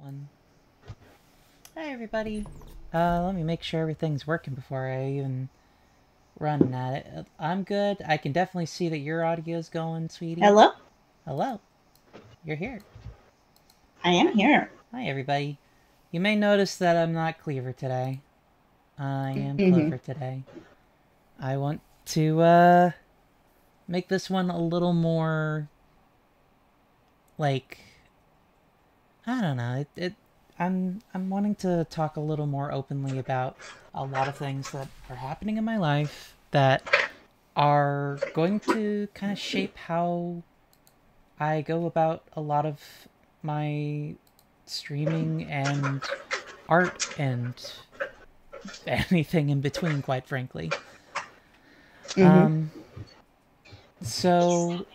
One. Hi, everybody. Let me make sure everything's working before I even run at it. I'm good. I can definitely see that your audio's going, sweetie. Hello? Hello. You're here. I am here. Hi, everybody. You may notice that I'm not Cleaver today. I am Mm-hmm. Clover today. I want to, make this one a little more, like, I don't know. I'm wanting to talk a little more openly about a lot of things that are happening in my life that are going to kind of shape how I go about a lot of my streaming and art and anything in between, quite frankly. Mm-hmm. Um, so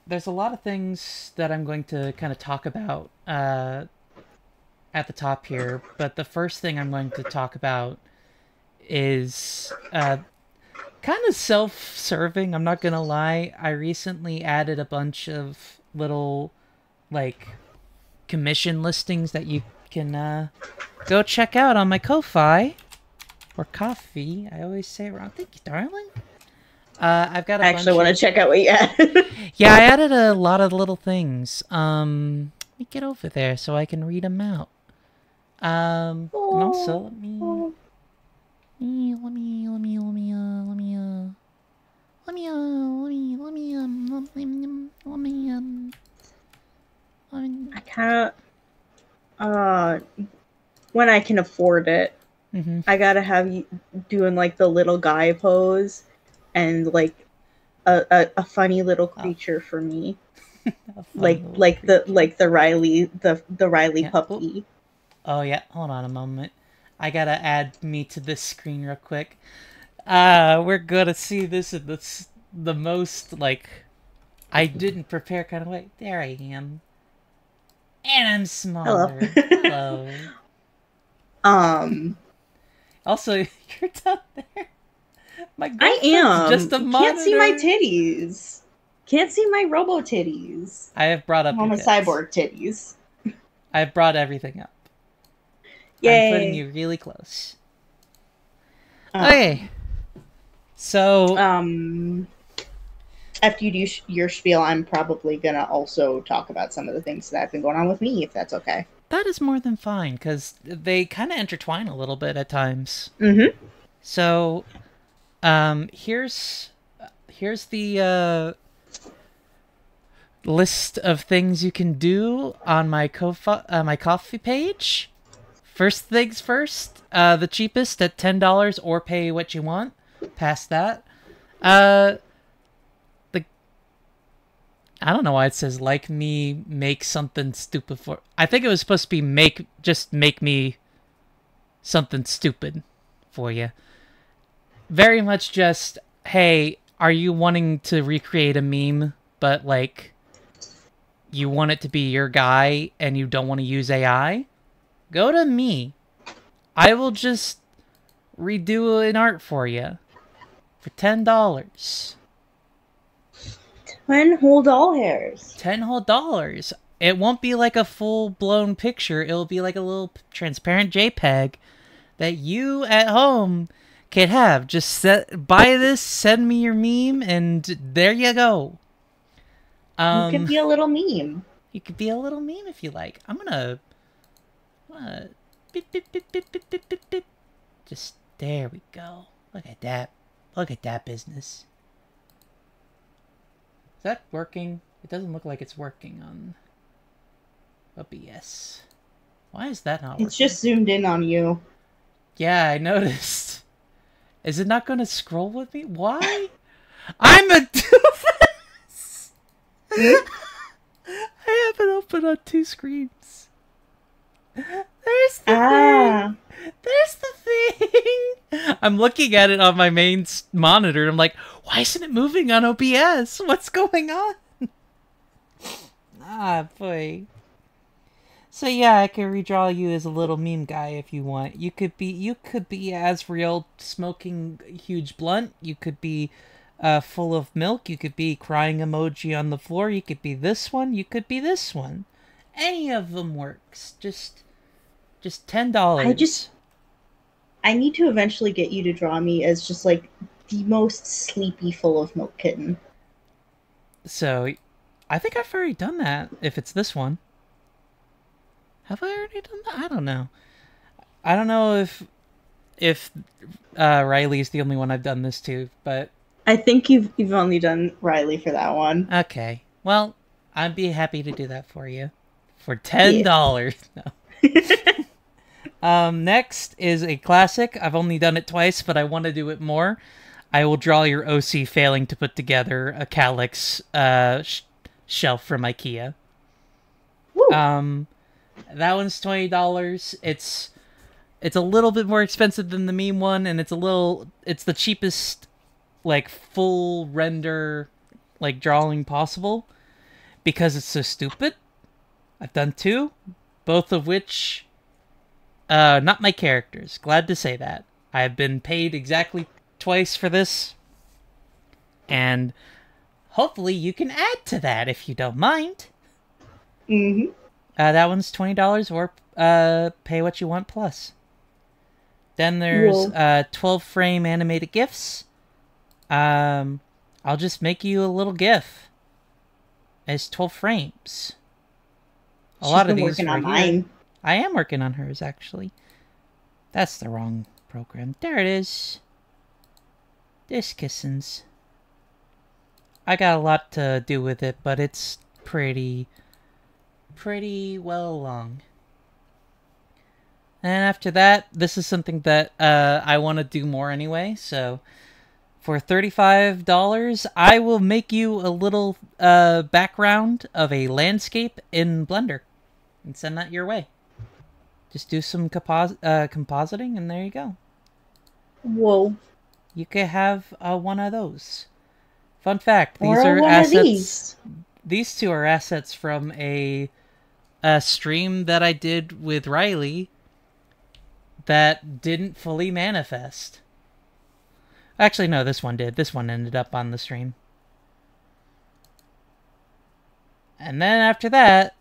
there's a lot of things that I'm going to kind of talk about at the top here, but the first thing I'm going to talk about is kind of self-serving. I'm not gonna lie. I recently added a bunch of little like commission listings that you can go check out on my Ko-fi or Coffee. I always say it wrong. Thank you, darling. I've got a I actually bunch want to of check out what you added. yeah. I added a lot of little things. Let me get over there so I can read them out. And also Oh, let me oh. let me let me let me let me let me let me let me I kind of, when I can afford it, mm-hmm. I gotta have you doing like the little guy pose and like a funny little Oh, creature for me. a funny little creature. Like the Riley Yeah. Oh, puppy. oh yeah. Hold on a moment. I gotta add me to this screen real quick. We're gonna see this in the most like I didn't prepare kind of way. There I am, and I'm Hello. smaller. Hello. um Also, you're down there. My I girlfriend's just am. a Can't see my monitor. titties. Can't see my robo titties. I have brought up Well, your my tits. cyborg titties. I've brought everything up. I'm putting Yay. you really close. Okay, Um, so um, After you do your spiel, I'm probably gonna also talk about some of the things that have been going on with me, if that's okay. that is more than fine because they kind of intertwine a little bit at times. Mm-hmm. So, here's the list of things you can do on my coffee page. First things first, the cheapest at $10 or pay what you want. Past that, uh, the I don't know why it says like me make something stupid for. I think it was supposed to be make me something stupid for you. Very much just, hey, are you wanting to recreate a meme, but like you want it to be your guy and you don't want to use AI? Go to me. I will just redo an art for you for $10. 10 whole doll hairs. $10 whole. It won't be like a full blown picture. It'll be like a little transparent JPEG that you at home can have. Just buy this, send me your meme, and there you go. You could Um, be a little meme. you could be a little meme if you like. Beep, beep, beep, beep, beep, beep, beep, beep. Just there we go. Look at that. Look at that business. Is that working? It doesn't look like it's working on OBS. Why is that not It's working? just zoomed in on you. Yeah, I noticed. Is it not going to scroll with me? Why? I'm a doofus! Hmm? I have it open on two screens. There's the thing! Ah. There's the thing! I'm looking at it on my main monitor and I'm like, why isn't it moving on OBS? What's going on? Ah, boy. So yeah, I could redraw you as a little meme guy if you want. You could be as real smoking a huge blunt. You could be full of milk. You could be crying emoji on the floor. You could be this one. You could be this one. Any of them works. Just $10. I need to eventually get you to draw me as just like the most sleepy, full of milk kitten. So, I think I've already done that. If it's this one, have I already done that? I don't know. I don't know if Riley's the only one I've done this to, but I think you've only done Riley for that one. okay. Well, I'd be happy to do that for you for $10. Yeah. No. Next is a classic. I've only done it twice, but I want to do it more. I will draw your OC failing to put together a Calyx shelf from IKEA. Woo. That one's $20. It's a little bit more expensive than the meme one, and it's the cheapest, like, full render, like, drawing possible, because it's so stupid. I've done two, both of which, not my characters. Glad to say that. I've been paid exactly twice for this, and hopefully you can add to that if you don't mind. Mm-hmm. That one's $20, or pay what you want plus. Then there's 12 frame animated GIFs. I'll just make you a little GIF. It's 12 frames. A lot of these working on right here. mine. I am working on hers, actually. That's the wrong program. There it is. This kissins. I got a lot to do with it, but it's pretty well along. And after that, this is something that I want to do more anyway, so for $35, I will make you a little background of a landscape in Blender and send that your way. Just do some compositing, and there you go. Whoa. You could have one of those. Fun fact, these Or are one assets. of these. These two are assets from a stream that I did with Riley that didn't fully manifest. Actually, no, this one did. This one ended up on the stream. And then after that,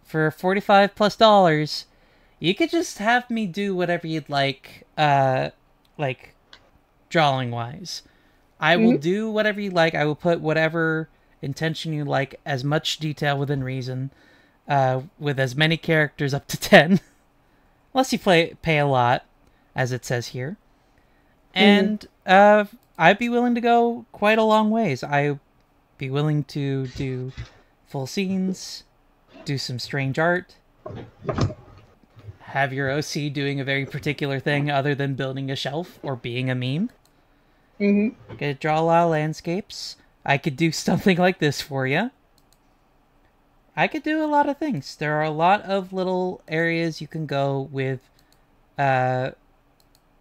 for $45 plus, you could just have me do whatever you'd like drawing-wise. I will do whatever you like. I will put whatever intention you like, as much detail within reason, with as many characters up to 10. Unless you pay a lot, as it says here. And I'd be willing to go quite a long ways. I'd be willing to do full scenes, do some strange art, have your OC doing a very particular thing other than building a shelf or being a meme. Could draw a lot of landscapes. I could do something like this for you. I could do a lot of things. There are a lot of little areas you can go with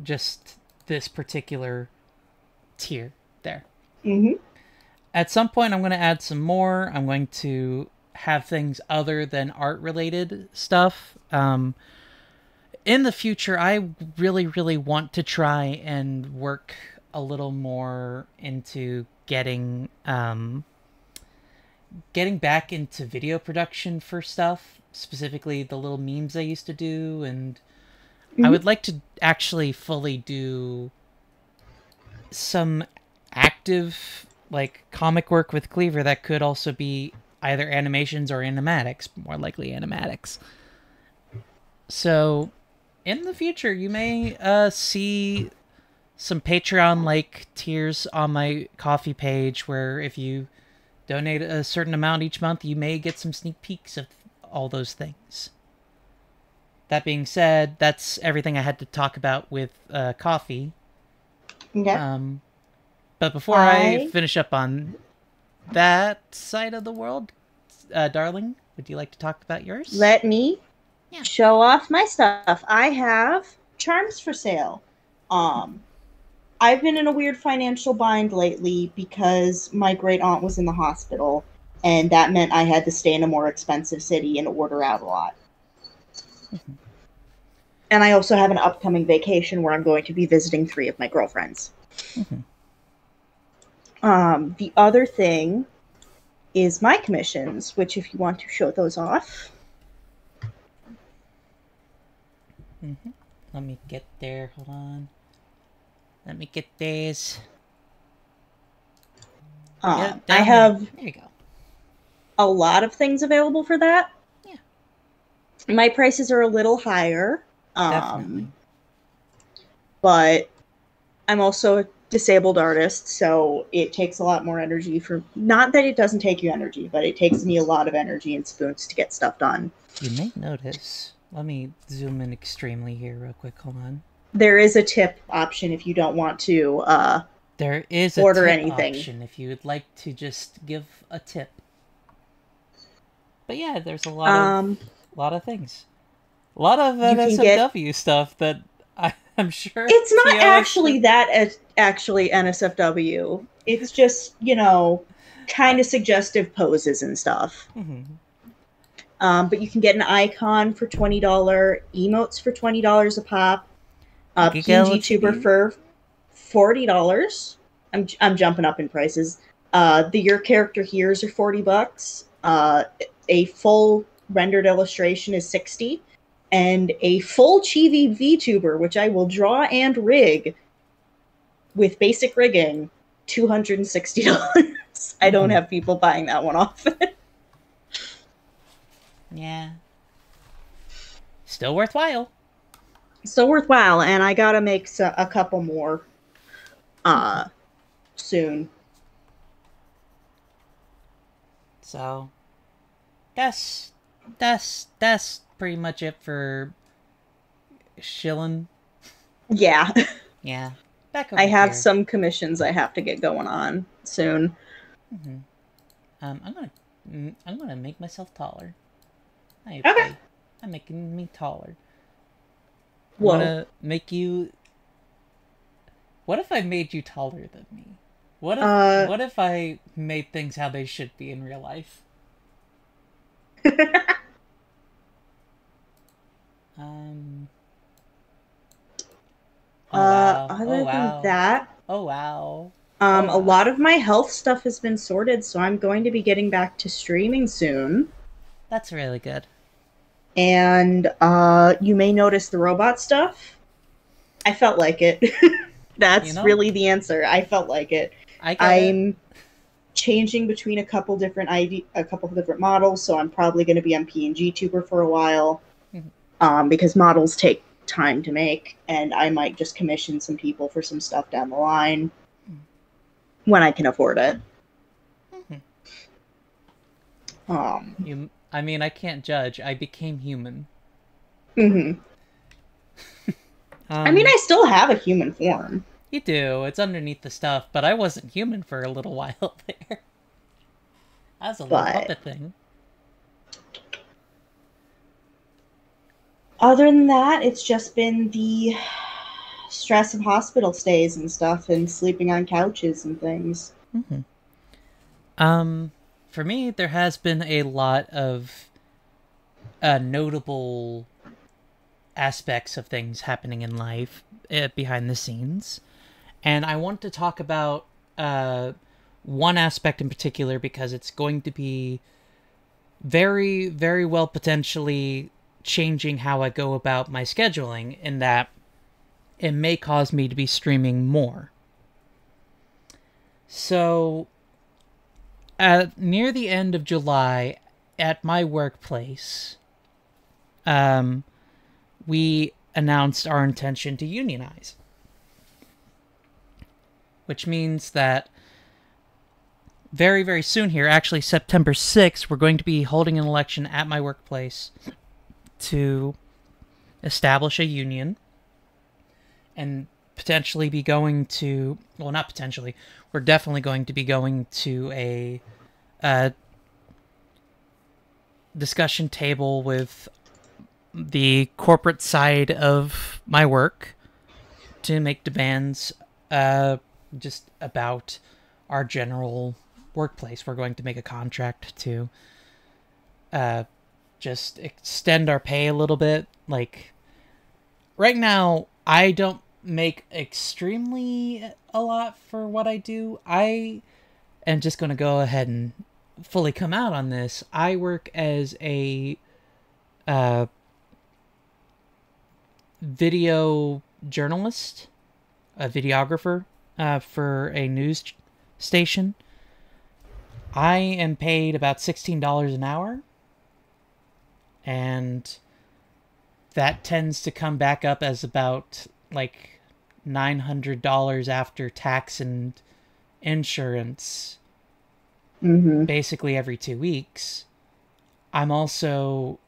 just this particular tier there. At some point, I'm going to add some more. I'm going to have things other than art-related stuff. In the future, I really want to try and work a little more into getting back into video production for stuff, specifically the little memes I used to do, and I would like to actually fully do some active, like, comic work with Cleaver that could also be either animations or animatics, more likely animatics. So, in the future, you may see some Patreon-like tiers on my Ko-fi page, where if you donate a certain amount each month, you may get some sneak peeks of all those things. That being said, that's everything I had to talk about with Ko-fi. Okay. But before I finish up on that side of the world, darling, would you like to talk about yours? Let me show off my stuff. I have charms for sale. I've been in a weird financial bind lately because my great aunt was in the hospital, and that meant I had to stay in a more expensive city and order out a lot. And I also have an upcoming vacation where I'm going to be visiting 3 of my girlfriends. The other thing is my commissions, which if you want to show those off. Let me get there. Hold on. Let me get these. Yeah, I have there you go. a lot of things available for that. Yeah. My prices are a little higher. Definitely. But I'm also a disabled artist, so it takes a lot more energy for, not that it doesn't take you energy, but it takes me a lot of energy and spoons to get stuff done. You may notice. Let me zoom in extremely here real quick. Hold on. There is a tip option if you don't want to there is a order tip anything option if you would like to just give a tip. But yeah, there's a lot of things. A lot of NSFW stuff that I'm sure it's not TOS actually that actually NSFW. It's just, kind of suggestive poses and stuff. But you can get an icon for $20, emotes for $20 a pop, PNG tuber for $40. I'm jumping up in prices. Your character here's are $40. A full rendered illustration is $60, and a full Chibi VTuber, which I will draw and rig with basic rigging, $260. I don't have people buying that one often. Yeah. Still worthwhile. Still worthwhile, and I gotta make a couple more soon. So that's pretty much it for shilling. Yeah. Yeah. I have some commissions I have to get going on soon. I'm gonna make myself taller. Okay. I'm making me taller. Whoa. I'm gonna make you. What if I made you taller than me? What if I made things how they should be in real life? Other than that, oh wow. A lot of my health stuff has been sorted, so I'm going to be getting back to streaming soon. That's really good. And you may notice the robot stuff. I felt like it. That's really the answer. I felt like it. I'm changing between a couple different models, so I'm probably going to be on PNG Tuber for a while, because models take time to make, and I might just commission some people for some stuff down the line when I can afford it. I mean, I can't judge. I became human. I mean, I still have a human form. You do. It's underneath the stuff, but I wasn't human for a little while there. I was a little puppet thing. Other than that, it's just been the stress of hospital stays and stuff, and sleeping on couches and things. For me, there has been a lot of notable aspects of things happening in life behind the scenes. And I want to talk about one aspect in particular because it's going to be very, very well potentially changing how I go about my scheduling, in that it may cause me to be streaming more. So, near the end of July, at my workplace, we announced our intention to unionize. Which means that very, very soon here, actually September 6th, we're going to be holding an election at my workplace to establish a union and potentially be going to, well, not potentially, we're definitely going to be going to a discussion table with the corporate side of my work to make demands just about our general workplace. We're going to make a contract to just extend our pay a little bit. Like, right now, I don't make extremely a lot for what I do. I am just going to go ahead and fully come out on this. I work as a video journalist, a videographer for a news station. I am paid about $16 an hour, and that tends to come back up as about like $900 after tax and insurance, basically every 2 weeks. I'm also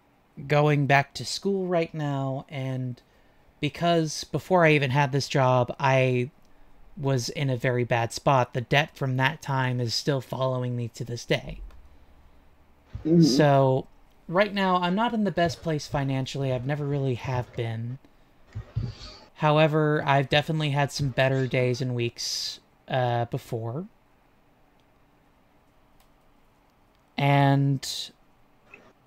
going back to school right now, and because before I even had this job, I was in a very bad spot, the debt from that time is still following me to this day. So right now, I'm not in the best place financially. I've never really have been. However, I've definitely had some better days and weeks before. And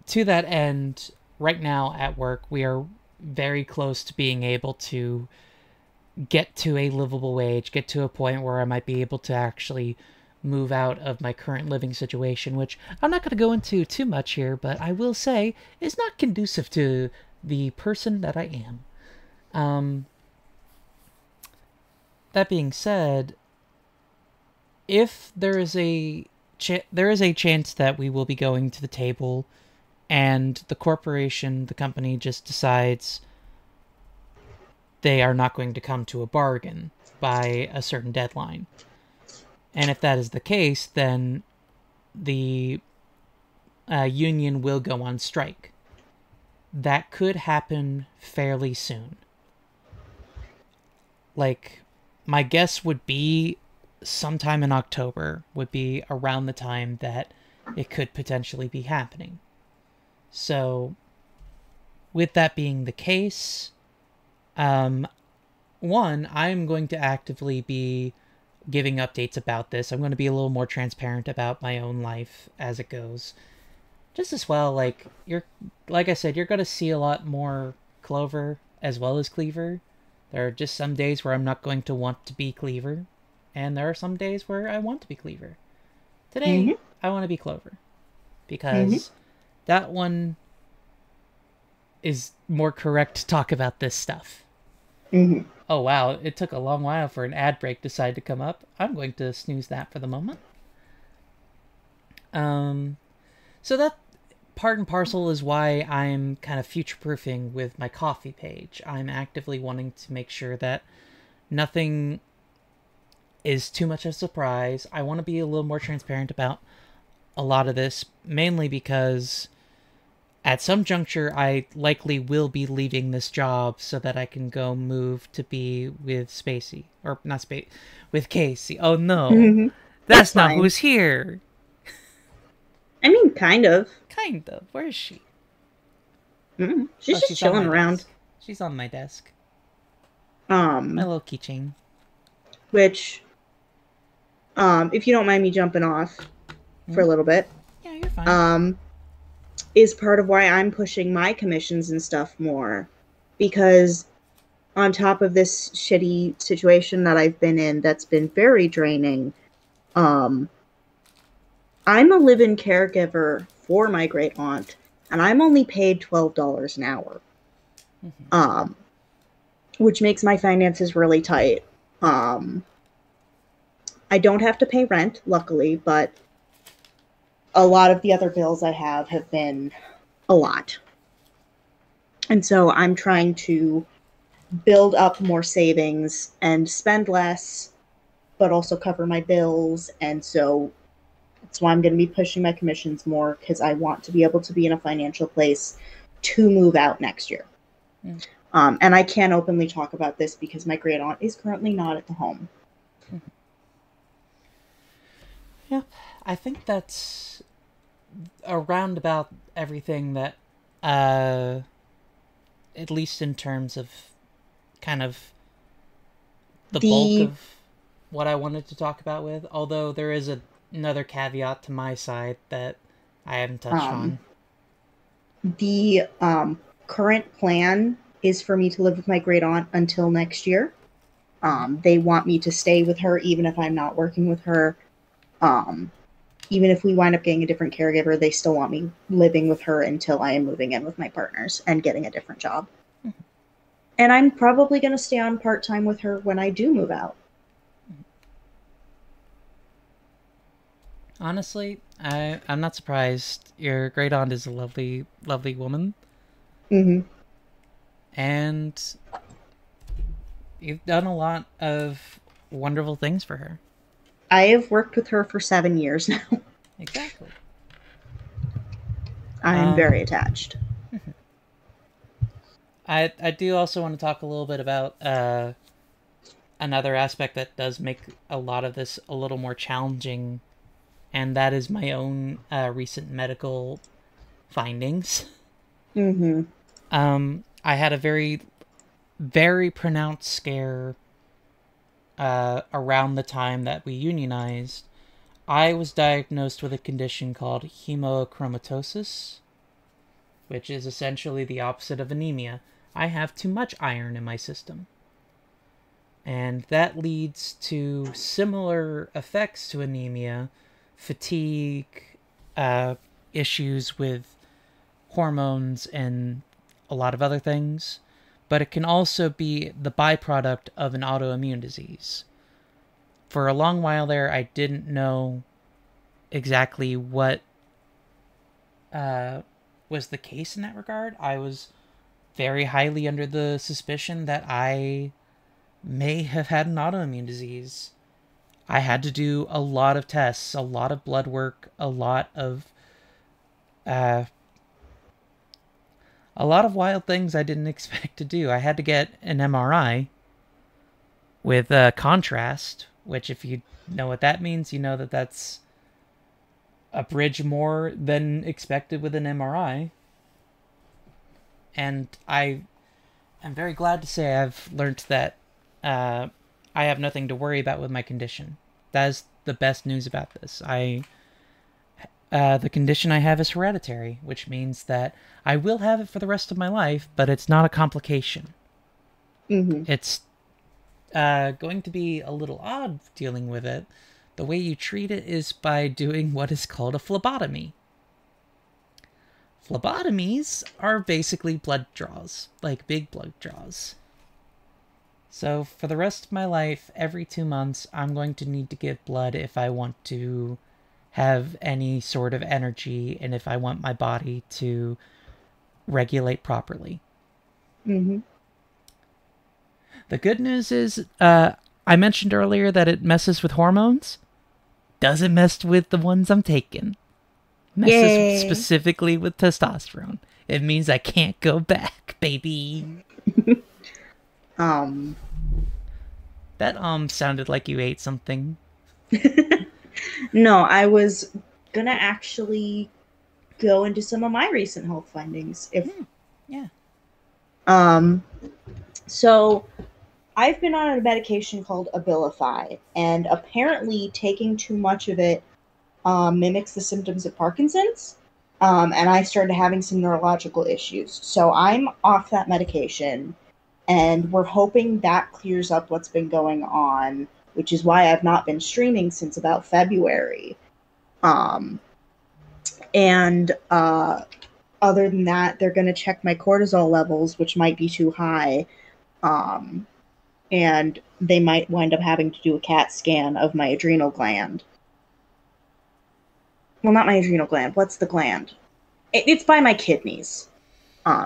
to that end, right now at work, we are very close to being able to get to a livable wage, get to a point where I might be able to actually move out of my current living situation, which I'm not going to go into too much here, but I will say is not conducive to the person that I am. That being said, if there is a chance that we will be going to the table and the corporation, the company just decides they are not going to come to a bargain by a certain deadline. And if that is the case, then the union will go on strike. That could happen fairly soon. Like, my guess would be sometime in October would be around the time that it could potentially be happening. So, with that being the case, one, I'm going to actively be giving updates about this. I'm going to be a little more transparent about my own life as it goes. Just as well, like I said, you're going to see a lot more Clover as well as Cleaver. There are just some days where I'm not going to want to be Cleaver, and there are some days where I want to be Cleaver. Today, I want to be Clover, because that one is more correct to talk about this stuff. Oh wow, it took a long while for an ad break to decide to come up. I'm going to snooze that for the moment. So that part and parcel is why I'm kind of future-proofing with my Ko-fi page. I'm actively wanting to make sure that nothing is too much of a surprise. I want to be a little more transparent about a lot of this, mainly because at some juncture, I likely will be leaving this job so that I can go move to be with Spacey. Or, not Spacey, with Casey. Oh no, that's not who's here. I mean, kind of. Kind of. Where is she? She's just chilling around. Desk. She's on my desk. My little keychain. Which, if you don't mind me jumping off for a little bit. Yeah, you're fine. Is part of why I'm pushing my commissions and stuff more. Because on top of this shitty situation that I've been in that's been very draining, I'm a live-in caregiver for my great aunt, and I'm only paid $12 an hour. Which makes my finances really tight. I don't have to pay rent, luckily, but a lot of the other bills I have been a lot. And so I'm trying to build up more savings and spend less, but also cover my bills. And so that's why I'm going to be pushing my commissions more, because I want to be able to be in a financial place to move out next year. And I can't openly talk about this because my great aunt is currently not at the home. Yeah, I think that's around about everything that, at least in terms of kind of the bulk of what I wanted to talk about with, although there is another caveat to my side that I haven't touched on. The current plan is for me to live with my great aunt until next year. They want me to stay with her even if I'm not working with her. Even if we wind up getting a different caregiver, they still want me living with her until I am moving in with my partners and getting a different job. And I'm probably going to stay on part-time with her when I do move out. Honestly, I'm not surprised. Your great aunt is a lovely, lovely woman, Mm-hmm. and you've done a lot of wonderful things for her. I have worked with her for 7 years now. Exactly. I'm Um, very attached. I do also want to talk a little bit about another aspect that does make a lot of this a little more challenging, and that is my own recent medical findings. Mm-hmm. I had a very, very pronounced scare around the time that we unionized. I was diagnosed with a condition called hemochromatosis, which is essentially the opposite of anemia. I have too much iron in my system. And that leads to similar effects to anemia, fatigue, uh, issues with hormones, and a lot of other things. But it can also be the byproduct of an autoimmune disease. For a long while there, I didn't know exactly what was the case in that regard. I was very highly under the suspicion that I may have had an autoimmune disease. I had to do a lot of tests, a lot of blood work, uh, a lot of wild things I didn't expect to do. I had to get an MRI with contrast, which, if you know what that means, you know that that's a bridge more than expected with an MRI. And I am very glad to say I've learned that I have nothing to worry about with my condition. That is the best news about this. The condition I have is hereditary, which means that I will have it for the rest of my life, but it's not a complication. Mm-hmm. It's going to be a little odd dealing with it. The way you treat it is by doing what is called a phlebotomy. Phlebotomies are basically blood draws, like big blood draws. So for the rest of my life, every 2 months, I'm going to need to give blood if I want to have any sort of energy and if I want my body to regulate properly. Mm-hmm. The good news is, I mentioned earlier that it messes with hormones. Doesn't mess with the ones I'm taking. Messes Yay. specifically with testosterone. It means I can't go back, baby. That sounded like you ate something. No, I was gonna actually go into some of my recent health findings. Yeah. So I've been on a medication called Abilify, and apparently taking too much of it mimics the symptoms of Parkinson's. And I started having some neurological issues. So I'm off that medication, and we're hoping that clears up what's been going on, which is why I've not been streaming since about February. And other than that, they're going to check my cortisol levels, which might be too high. And they might wind up having to do a CAT scan of my adrenal gland. Well, not my adrenal gland. What's the gland? It's by my kidneys.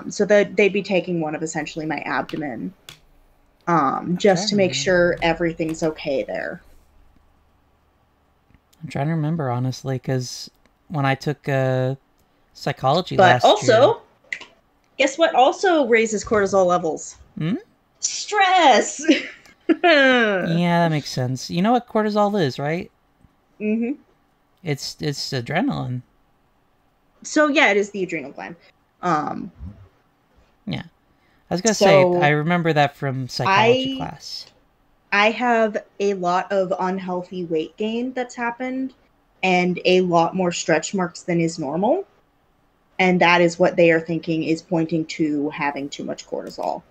So that they'd be taking one of essentially my abdomen, just to make sure everything's okay there. I'm trying to remember, honestly, because when I took psychology But last year... also, guess what also raises cortisol levels? Stress! Yeah, that makes sense. You know what cortisol is, right? Mm-hmm. It's adrenaline. So yeah, it is the adrenal gland. Yeah. I was going to say, I remember that from psychology class. I have a lot of unhealthy weight gain that's happened and a lot more stretch marks than is normal. And that is what they are thinking is pointing to having too much cortisol.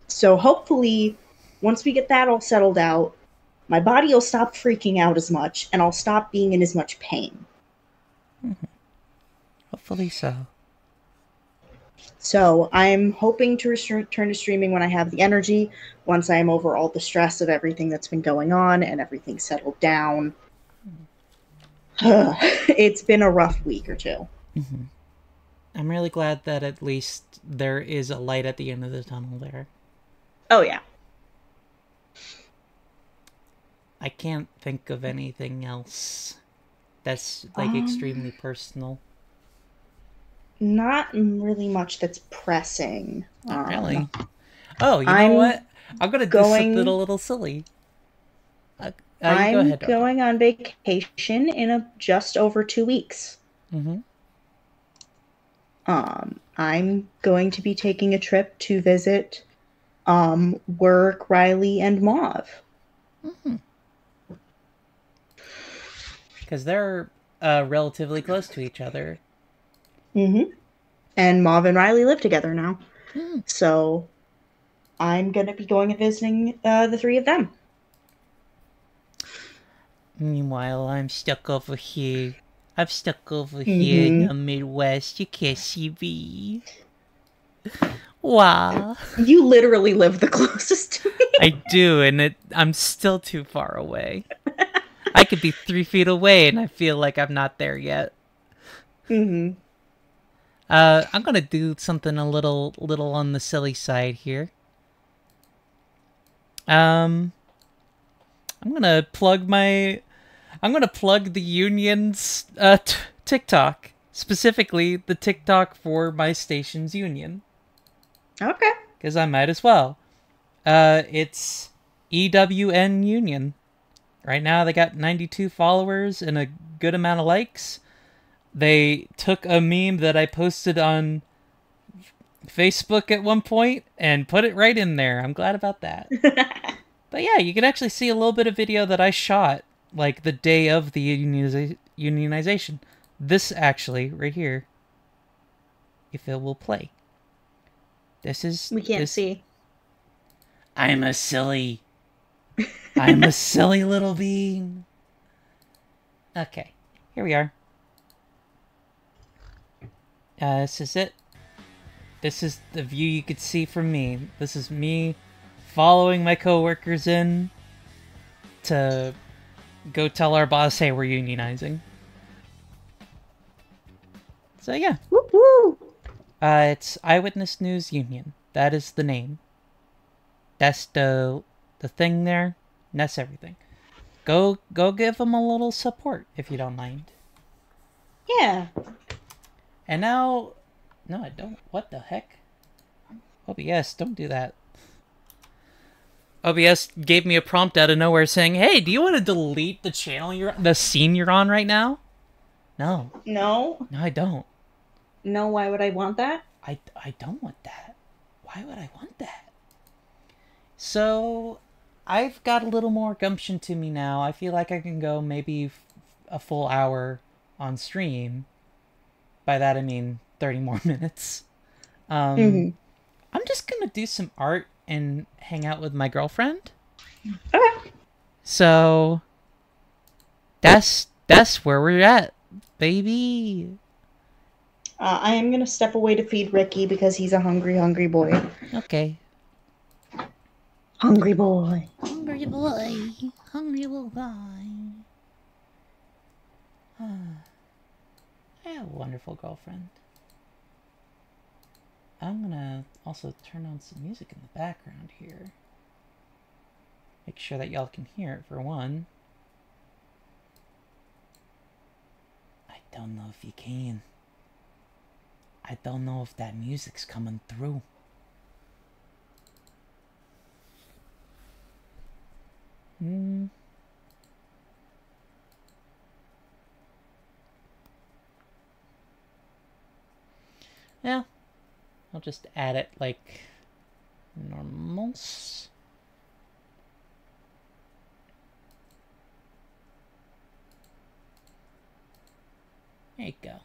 So hopefully, once we get that all settled out, my body will stop freaking out as much and I'll stop being in as much pain. Hopefully so. So I'm hoping to return to streaming when I have the energy, once I'm over all the stress of everything that's been going on and everything settled down. It's been a rough week or two. Mm-hmm. I'm really glad that at least there is a light at the end of the tunnel there. Oh, yeah. I can't think of anything else that's like extremely personal. Not really much that's pressing. Not really. Oh, you know what? I'm gonna do something a little silly. I'm going on vacation in just over 2 weeks. Mm-hmm. I'm going to be taking a trip to visit Work, Riley, and Mauve. Mm-hmm. Because they're relatively close to each other. Mm-hmm. And Mauve and Riley live together now. Mm-hmm. So I'm going to be going and visiting the three of them. Meanwhile, I'm stuck over here. I'm stuck over here in the Midwest. You can't see me. Wow. You literally live the closest to me. I do, and I'm still too far away. I could be 3 feet away, and I feel like I'm not there yet. Mm-hmm. I'm gonna do something a little on the silly side here. I'm gonna plug the union's TikTok, specifically the TikTok for my station's union. Okay. Because I might as well. It's EWN Union. Right now they got 92 followers and a good amount of likes. They took a meme that I posted on Facebook at one point and put it right in there. I'm glad about that. But yeah, you can actually see a little bit of video that I shot like the day of the unionization. This actually, right here, if it will play. This is... We can't see. I'm a silly little bean. Okay, here we are. This is it. This is the view you could see from me. This is me following my coworkers in to go tell our boss, hey, we're unionizing. So yeah. Woo-hoo! It's Eyewitness News Union. That is the name. That's the thing there. And that's everything. Go give them a little support if you don't mind. Yeah. And now... No, I don't. What the heck? OBS, don't do that. OBS gave me a prompt out of nowhere saying, hey, do you want to delete the channel the scene you're on right now? No. No? No, I don't. No, why would I want that? I don't want that. Why would I want that? So, I've got a little more gumption to me now. I feel like I can go maybe a full hour on stream. By that I mean 30 more minutes. I'm just gonna do some art and hang out with my girlfriend. Okay. So, that's where we're at, baby. I am gonna step away to feed Ricky because he's a hungry boy. Okay. Hungry boy. Hungry boy. Hungry little guy. I have a wonderful girlfriend. I'm gonna also turn on some music in the background here. Make sure that y'all can hear it for one. I don't know if you can. I don't know if that music's coming through. Yeah. I'll just add it like normals. There you go.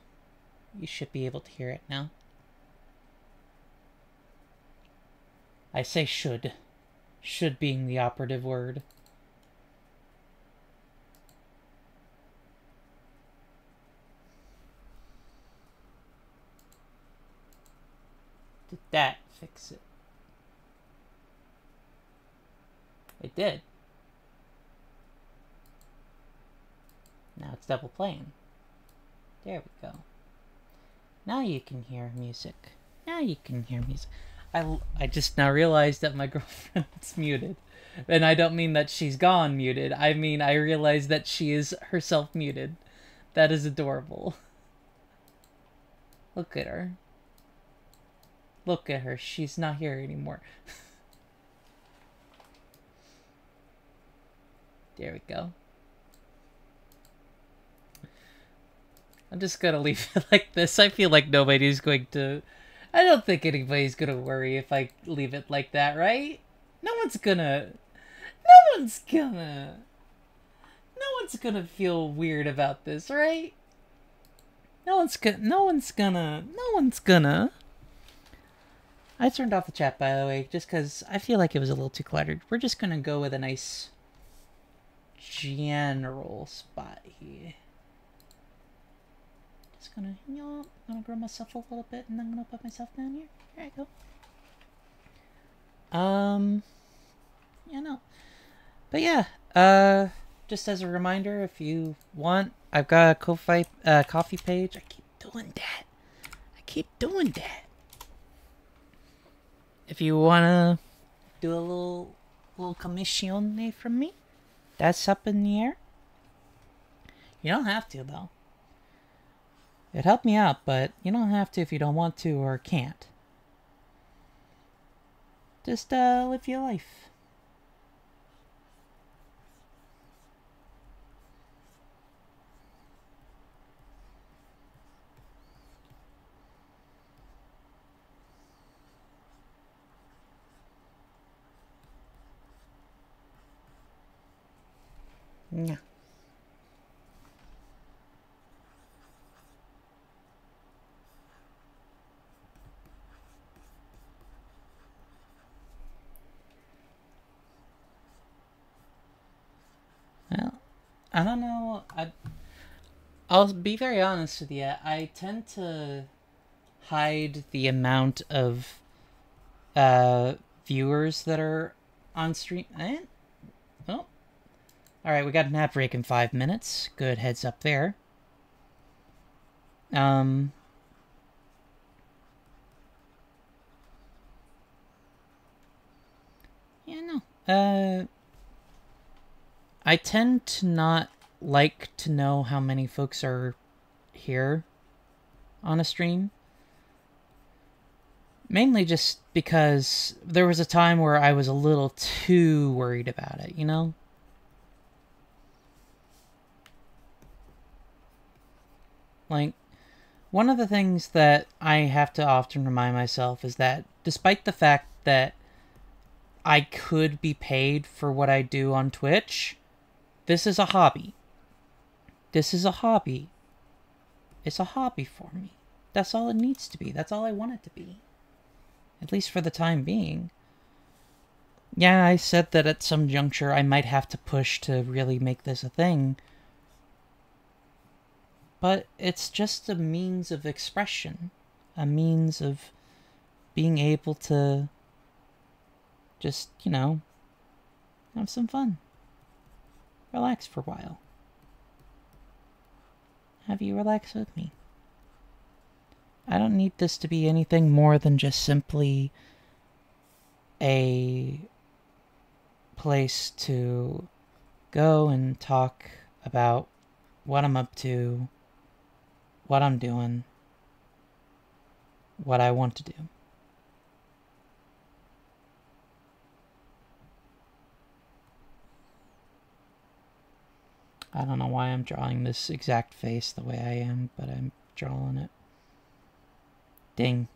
You should be able to hear it now. I say should. Should being the operative word. Did that fix it? It did. Now it's double playing. There we go. Now you can hear music. Now you can hear music. I just now realized that my girlfriend's muted. And I don't mean that she's gone muted. I mean, I realized that she is herself muted. That is adorable. Look at her. Look at her. She's not here anymore. There we go. I'm just gonna leave it like this. I feel like nobody's going to... I don't think anybody's gonna worry if I leave it like that, right? No one's gonna feel weird about this, right? No one's gonna. I turned off the chat, by the way, just because I feel like it was a little too cluttered. We're just gonna go with a nice general spot here. Just gonna, I'm gonna grow myself a little bit, and I'm gonna put myself down here. There I go. Yeah, no. But yeah, just as a reminder, if you want, I've got a coffee page. I keep doing that. If you wanna do a little commissione from me, that's up in the air. You don't have to, though. It'd help me out, but you don't have to if you don't want to or can't. Just live your life. Yeah. Well, I don't know. I'll be very honest with you. I tend to hide the amount of viewers that are on stream. Oh. Alright, we got an ad break in 5 minutes. Good heads up there. Yeah, no. I tend to not like to know how many folks are here on a stream. Mainly just because there was a time where I was a little too worried about it, you know? Like, one of the things that I have to often remind myself is that despite the fact that I could be paid for what I do on Twitch, this is a hobby. This is a hobby. It's a hobby for me. That's all it needs to be. That's all I want it to be. At least for the time being. Yeah, I said that at some juncture I might have to push to really make this a thing. But it's just a means of expression. A means of being able to just, you know, have some fun. Relax for a while. Have you relax with me? I don't need this to be anything more than just simply a place to go and talk about what I'm up to, what I'm doing, what I want to do. I don't know why I'm drawing this exact face the way I am, but I'm drawing it. Ding.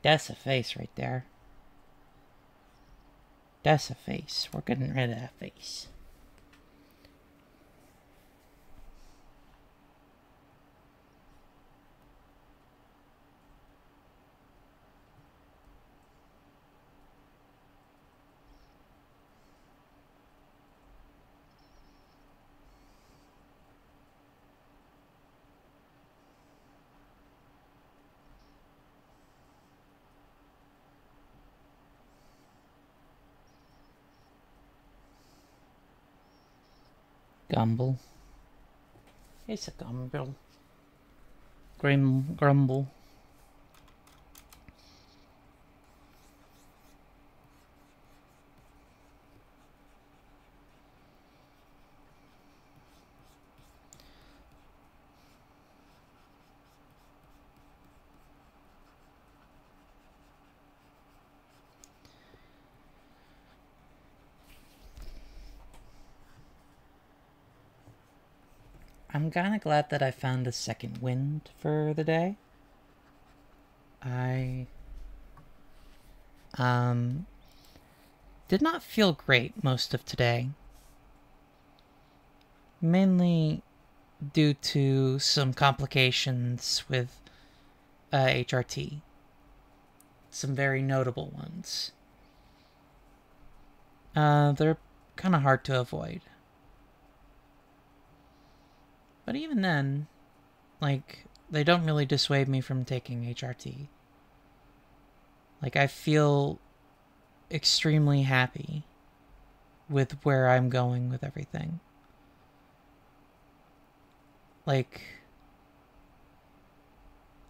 That's a face right there. That's a face. We're getting rid of that face. Gumble. It's a gumble. Grumble. I'm kind of glad that I found a second wind for the day. I did not feel great most of today. Mainly due to some complications with HRT. Some very notable ones. They're kind of hard to avoid. But even then, like, they don't really dissuade me from taking HRT. Like, I feel extremely happy with where I'm going with everything. Like,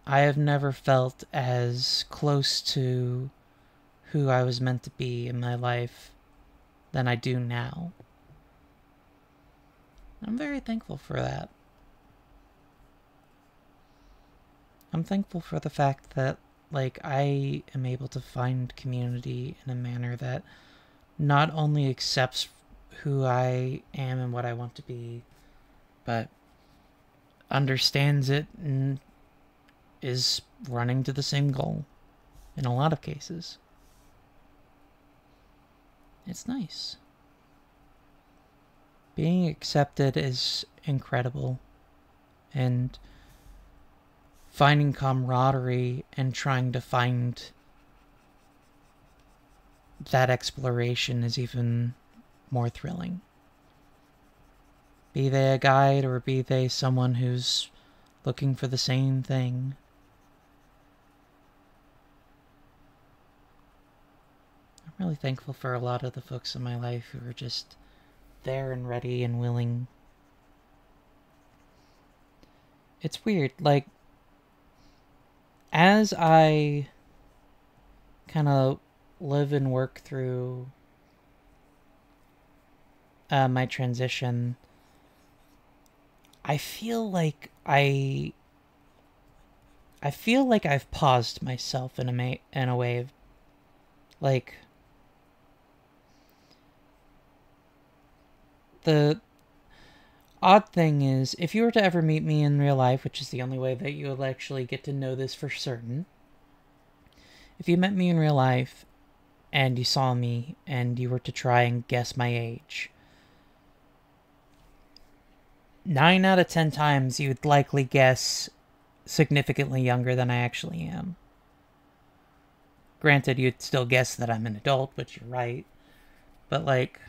I have never felt as close to who I was meant to be in my life than I do now. I'm very thankful for that. I'm thankful for the fact that, like, I am able to find community in a manner that not only accepts who I am and what I want to be, but understands it and is running to the same goal in a lot of cases. It's nice. Being accepted is incredible, and finding camaraderie and trying to find that exploration is even more thrilling. Be they a guide or be they someone who's looking for the same thing. I'm really thankful for a lot of the folks in my life who are just there and ready and willing. It's weird, like, as I kind of live and work through my transition, I feel like I've paused myself in a way of, like, the odd thing is, if you were to ever meet me in real life, which is the only way that you'll actually get to know this for certain, if you met me in real life and you saw me and you were to try and guess my age, 9 out of 10 times you would likely guess significantly younger than I actually am. Granted, you'd still guess that I'm an adult, which you're right, but, like,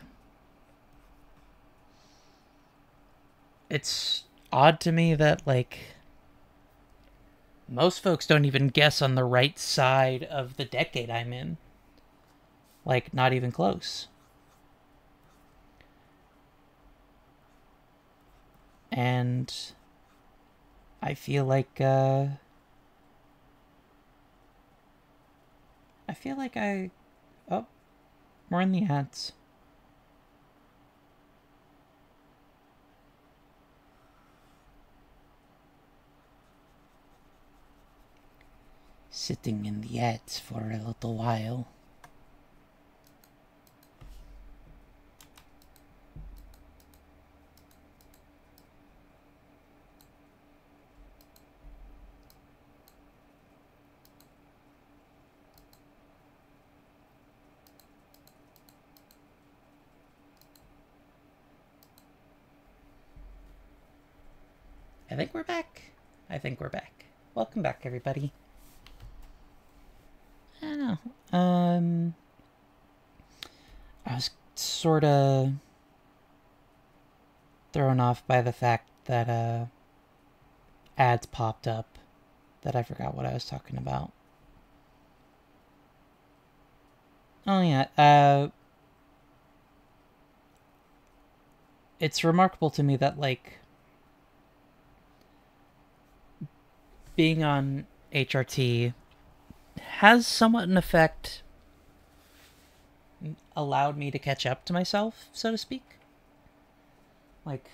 it's odd to me that, like, most folks don't even guess on the right side of the decade I'm in. Like, not even close. And I feel like, oh, we're in the ads. Sitting in the ads for a little while. I think we're back. Welcome back, everybody. I don't know. I was sort of thrown off by the fact that ads popped up that I forgot what I was talking about. Oh yeah, it's remarkable to me that, like, being on HRT has somewhat an effect, allowed me to catch up to myself, so to speak. Like,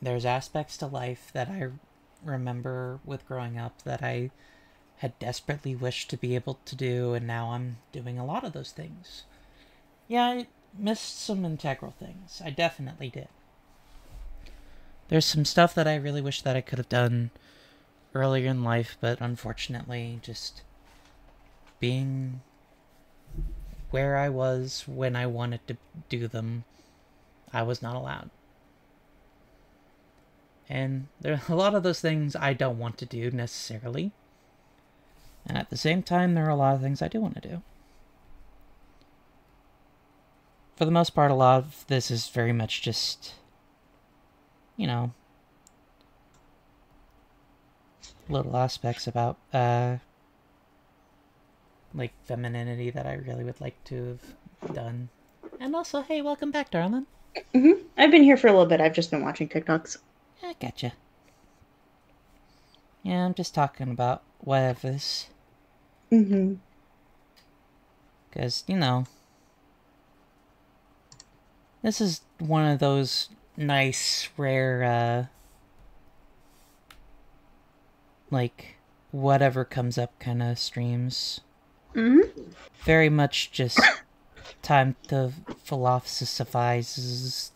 there's aspects to life that I remember with growing up that I had desperately wished to be able to do, and now I'm doing a lot of those things. Yeah, I missed some integral things. I definitely did. There's some stuff that I really wish that I could have done earlier in life, but unfortunately, just being where I was when I wanted to do them, I was not allowed. And there are a lot of those things I don't want to do necessarily. And at the same time, there are a lot of things I do want to do. For the most part, a lot of this is very much just, you know, little aspects about, like, femininity that I really would like to have done. And also, hey, welcome back, darling. I've been here for a little bit. I've just been watching TikToks. I gotcha. Yeah, I'm just talking about whatever's. Because, you know, this is one of those nice, rare, like, whatever comes up kind of streams. Very much just time to philosophize.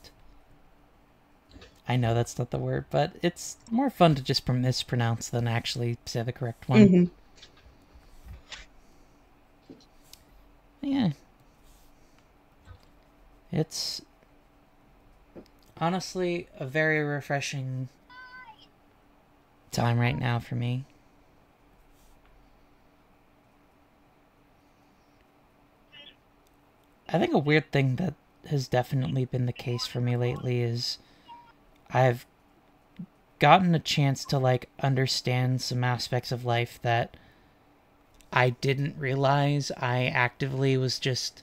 I know that's not the word, but it's more fun to just mispronounce than actually say the correct one. Yeah. It's honestly a very refreshing time right now for me. I think a weird thing that has definitely been the case for me lately is I've gotten a chance to, like, understand some aspects of life that I didn't realize I actively was just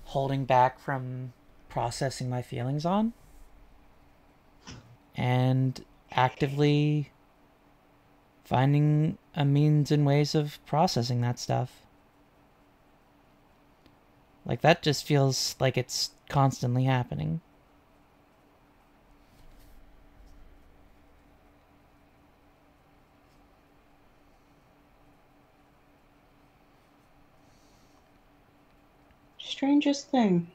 holding back from processing my feelings on. And actively finding a means and ways of processing that stuff. Like, that just feels like it's constantly happening. Strangest thing.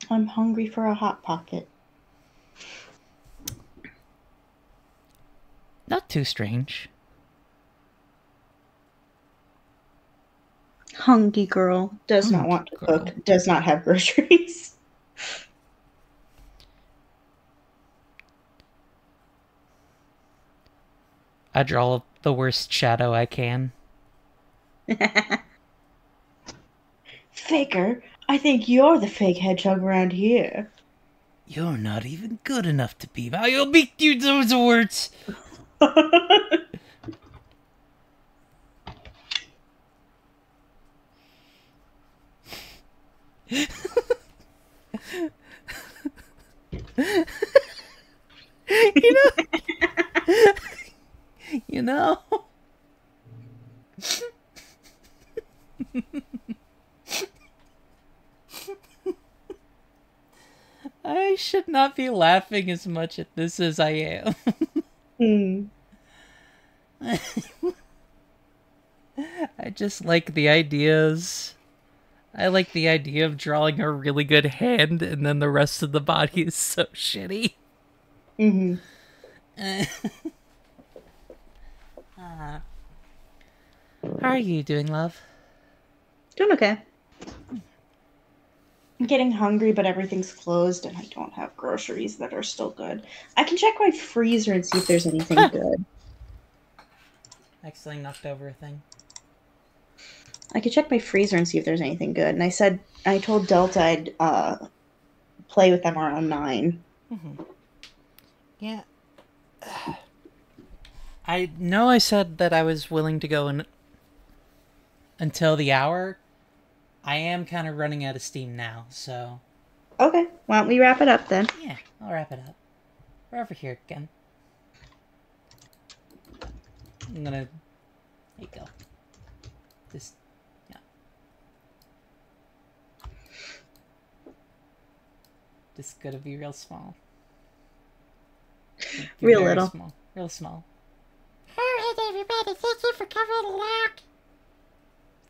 I'm hungry for a Hot Pocket. Not too strange. Hungry girl. Does not want to cook. Does not have groceries. I draw the worst shadow I can. Faker, I think you're the fake hedgehog around here. You're not even good enough to be. I'll beat you those words. You know? I should not be laughing as much at this as I am. I just like the ideas. I like the idea of drawing a really good hand and then the rest of the body is so shitty. How are you doing, love? Doing okay. I'm getting hungry, but everything's closed, and I don't have groceries that are still good. I can check my freezer and see if there's anything good. Accidentally knocked over a thing. I could check my freezer and see if there's anything good. And I told Delta I'd play with them around 9. Yeah. I know I said that I was willing to go in until the hour. I am kind of running out of steam now, so... Okay, why don't we wrap it up then? Yeah, I'll wrap it up. We're over here again. I'm gonna... There you go. Just... Yeah. Just gotta be real small. Be Real very little. Small. Real small. Alright, everybody, thank you for coming along.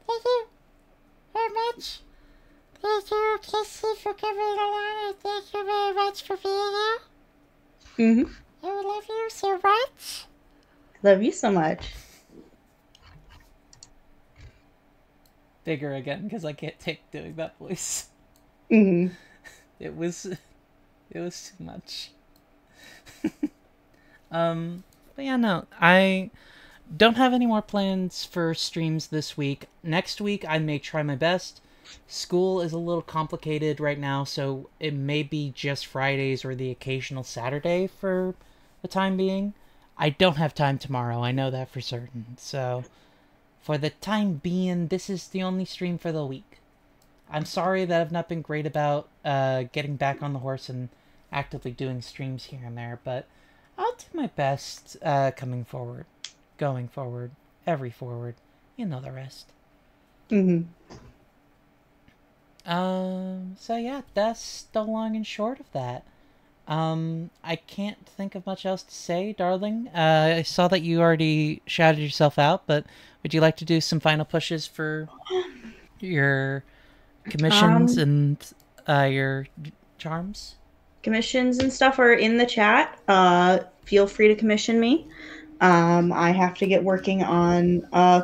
Thank you very much. Thank you, Kissy, for coming along, and thank you very much for being here. Mm-hmm. I love you so much. Love you so much. Bigger again, because I can't take doing that voice. Mm-hmm. It was too much. But yeah, no, I don't have any more plans for streams this week. Next week, I may try my best. School is a little complicated right now, so it may be just Fridays or the occasional Saturday for the time being. I don't have time tomorrow, I know that for certain. So, for the time being, this is the only stream for the week. I'm sorry that I've not been great about getting back on the horse and actively doing streams here and there, but I'll do my best going forward, every forward. You know the rest. Mm-hmm. So yeah, that's the long and short of that. I can't think of much else to say, darling. I saw that you already shouted yourself out, but would you like to do some final pushes for your commissions and your charms? Commissions and stuff are in the chat. Feel free to commission me. I have to get working on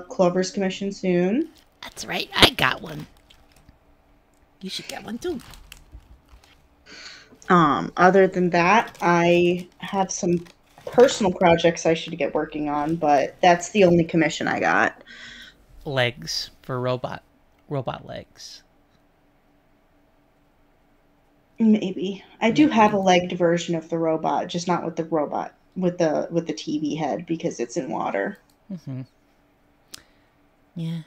Clover's commission soon. That's right, I got one. You should get one too. Other than that, I have some personal projects I should get working on, but that's the only commission I got. Legs for robot legs. Maybe. I do have a legged version of the robot, just not with the robot with the TV head because it's in water. Mm-hmm. Yeah.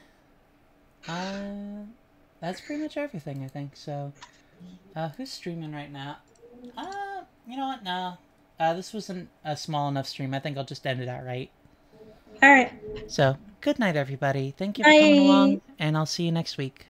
That's pretty much everything, I think. So, who's streaming right now? You know what? No. This wasn't a small enough stream. I think I'll just end it outright. All right. So, good night, everybody. Thank you for coming along, and I'll see you next week.